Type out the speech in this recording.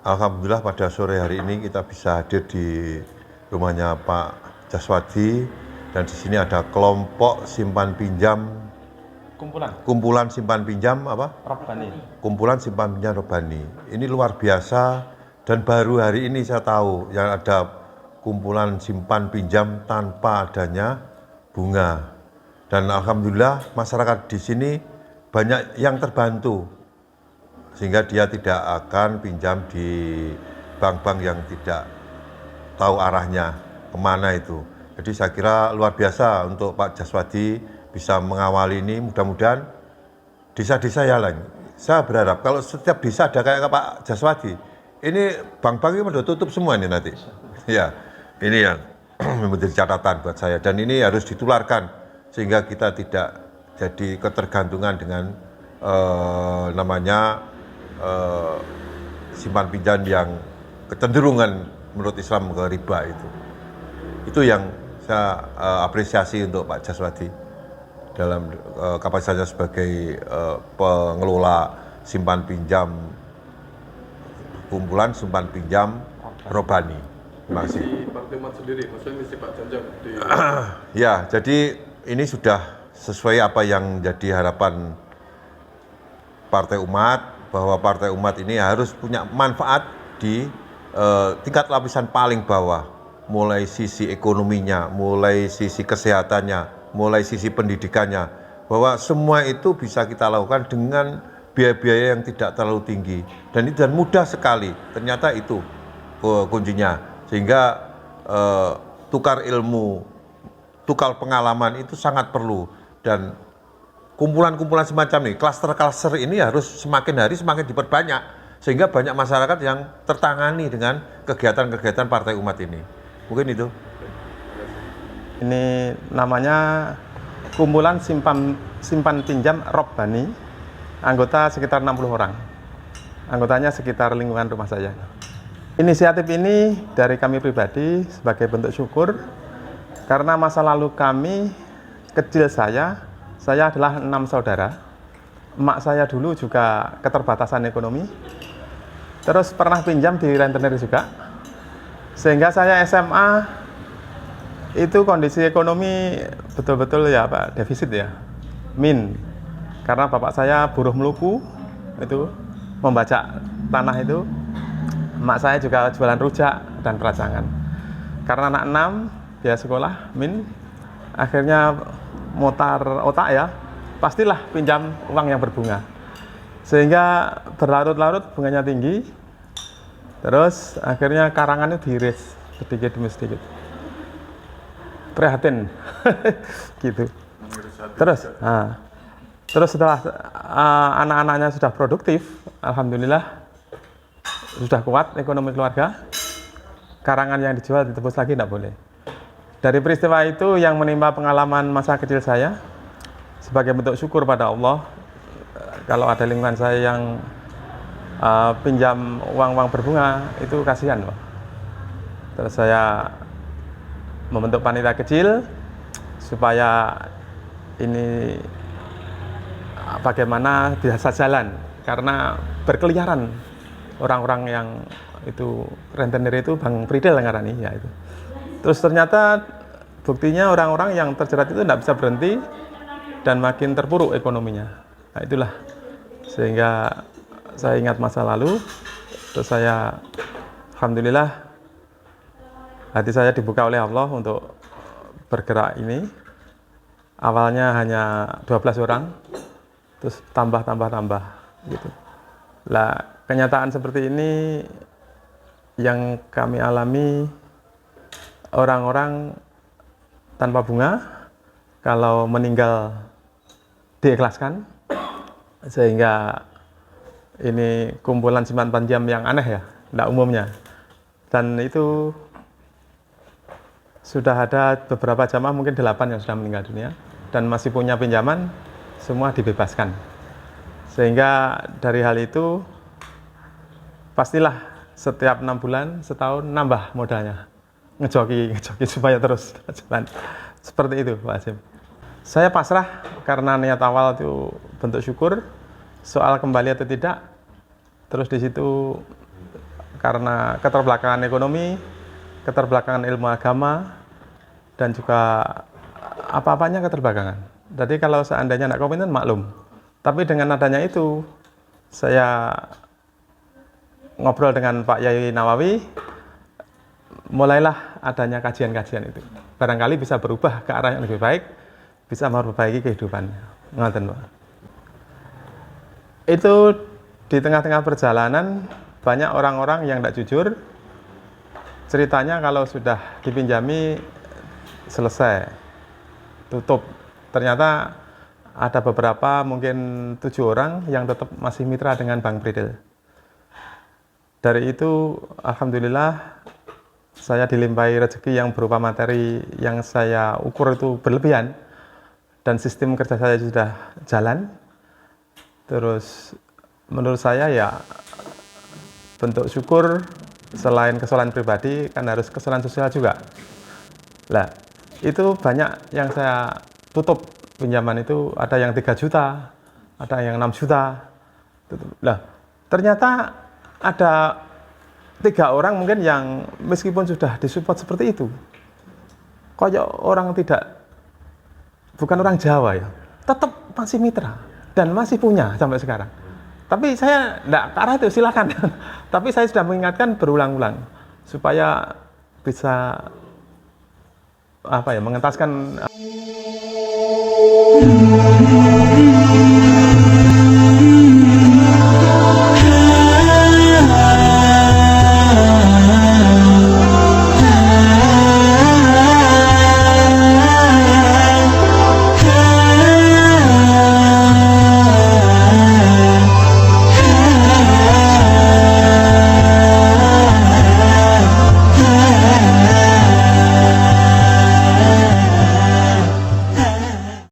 Alhamdulillah pada sore hari ini kita bisa hadir di rumahnya Pak Jaswadi, dan di sini ada kelompok simpan pinjam, kumpulan simpan pinjam Robbani. kumpulan simpan pinjam Robbani. Ini luar biasa, dan baru hari ini saya tahu yang ada kumpulan simpan pinjam tanpa adanya bunga. Dan alhamdulillah masyarakat di sini banyak yang terbantu, sehingga dia tidak akan pinjam di bank-bank yang tidak tahu arahnya kemana itu. Jadi saya kira luar biasa untuk Pak Jaswadi bisa mengawali ini. Mudah-mudahan desa-desa yang lain, saya berharap kalau setiap desa ada kayak Pak Jaswadi, ini bank-bank ini udah tutup semua ini nanti. Ya, ini yang menjadi catatan buat saya, dan ini harus ditularkan sehingga kita tidak jadi ketergantungan dengan simpan pinjam yang kecenderungan menurut Islam ke riba itu. Itu yang saya apresiasi untuk Pak Jaswadi dalam kapasitasnya sebagai pengelola simpan pinjam, kumpulan simpan pinjam Robbani. Terima kasih. Di Partai Umat sendiri, maksudnya misi Pak Janjang di... Ya, jadi ini sudah sesuai apa yang jadi harapan Partai Umat, bahwa Partai Umat ini harus punya manfaat di tingkat lapisan paling bawah, mulai sisi ekonominya, mulai sisi kesehatannya, mulai sisi pendidikannya, bahwa semua itu bisa kita lakukan dengan biaya-biaya yang tidak terlalu tinggi, dan mudah sekali. Ternyata itu kuncinya, sehingga tukar ilmu, tukar pengalaman itu sangat perlu. Dan kumpulan-kumpulan semacam ini, klaster-klaster ini harus semakin hari semakin diperbanyak, sehingga banyak masyarakat yang tertangani dengan kegiatan-kegiatan Partai Umat ini. Mungkin itu. Ini namanya kumpulan simpan pinjam Robbani, anggota sekitar 60 orang. Anggotanya sekitar lingkungan rumah saya. Inisiatif ini dari kami pribadi sebagai bentuk syukur, karena masa lalu kami, kecil saya adalah 6 saudara. Emak saya dulu juga keterbatasan ekonomi, terus pernah pinjam di rentenir juga, sehingga saya SMA itu kondisi ekonomi betul-betul ya Pak, defisit ya, min. Karena bapak saya buruh meluku, itu membajak tanah itu. Emak saya juga jualan rujak dan peracangan. Karena anak 6, biaya sekolah, min. Akhirnya mutar otak ya, pastilah pinjam uang yang berbunga. Sehingga berlarut-larut bunganya tinggi. Terus akhirnya karangannya diiris sedikit demi sedikit. Prihatin. Gitu. Terus setelah anak-anaknya sudah produktif, alhamdulillah sudah kuat ekonomi keluarga, karangan yang dijual ditebus lagi tidak boleh. Dari peristiwa itu yang menimpa pengalaman masa kecil saya, sebagai bentuk syukur pada Allah, kalau ada lingkungan saya yang pinjam uang-uang berbunga, itu kasihan Pak. Terus saya membentuk panitia kecil supaya ini bagaimana bisa jalan, karena berkeliaran orang-orang yang itu rentenir itu Bang Fridel ngarani ya itu. Terus ternyata buktinya orang-orang yang terjerat itu tidak bisa berhenti dan makin terpuruk ekonominya. Nah itulah, sehingga saya ingat masa lalu, terus saya alhamdulillah hati saya dibuka oleh Allah untuk bergerak ini. Awalnya hanya 12 orang, terus tambah gitu. Lah kenyataan seperti ini yang kami alami, orang-orang tanpa bunga, kalau meninggal diikhlaskan, sehingga ini kumpulan simpan pinjam yang aneh ya, tidak umumnya. Dan itu sudah ada beberapa jamaah, mungkin 8 yang sudah meninggal dunia, dan masih punya pinjaman, semua dibebaskan. Sehingga dari hal itu, pastilah setiap 6 bulan, setahun, nambah modalnya. Ngejoki supaya terus jalan. Seperti itu Pak Hasim. Saya pasrah karena niat awal itu bentuk syukur. Soal kembali atau tidak, terus di situ karena keterbelakangan ekonomi, keterbelakangan ilmu agama, dan juga apa-apanya keterbelakangan. Jadi kalau seandainya tidak kompeten, maklum. Tapi dengan adanya itu, saya ngobrol dengan Pak Yai Nawawi, mulailah adanya kajian-kajian itu. Barangkali bisa berubah ke arah yang lebih baik, bisa memperbaiki kehidupannya. Ngoten, Pak. Itu di tengah-tengah perjalanan banyak orang-orang yang tidak jujur. Ceritanya kalau sudah dipinjami selesai, tutup. Ternyata ada beberapa, mungkin 7 orang yang tetap masih mitra dengan Bank Bredel. Dari itu, alhamdulillah, saya dilimpahi rezeki yang berupa materi yang saya ukur itu berlebihan, dan sistem kerja saya sudah jalan. Terus menurut saya ya bentuk syukur selain kesalahan pribadi kan harus kesalahan sosial juga. Lah, itu banyak yang saya tutup pinjaman itu, ada yang 3 juta, ada yang 6 juta. Lah, ternyata ada 3 orang mungkin yang meskipun sudah disupport seperti itu, kayak orang bukan orang Jawa ya, tetap masih mitra dan masih punya sampai sekarang. Tapi saya tidak ke arah itu, silakan. Tapi saya sudah mengingatkan berulang-ulang supaya bisa mengentaskan